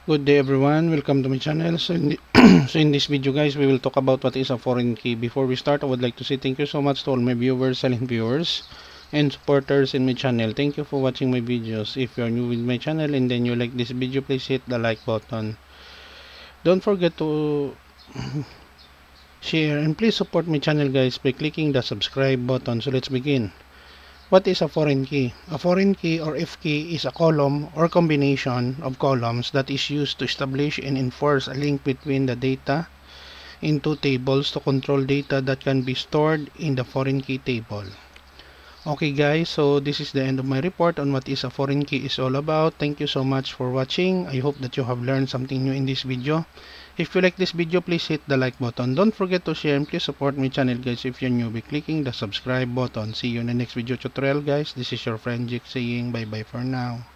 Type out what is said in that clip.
Good day everyone, welcome to my channel. So in this video guys, we will talk about what is a foreign key. Before we start, I would like to say thank you so much to all my viewers, silent viewers, and supporters in my channel. Thank you for watching my videos. If you are new with my channel and then you like this video, please hit the like button. Don't forget to share and please support my channel guys by clicking the subscribe button. So let's begin. What is a foreign key? A foreign key or F key is a column or combination of columns that is used to establish and enforce a link between the data in two tables to control data that can be stored in the foreign key table. Okay guys, so this is the end of my report on what is a foreign key is all about. Thank you so much for watching. I hope that you have learned something new in this video. If you like this video, please hit the like button. Don't forget to share and please support my channel guys if you're new by clicking the subscribe button. See you in the next video tutorial guys. This is your friend Jake saying bye bye for now.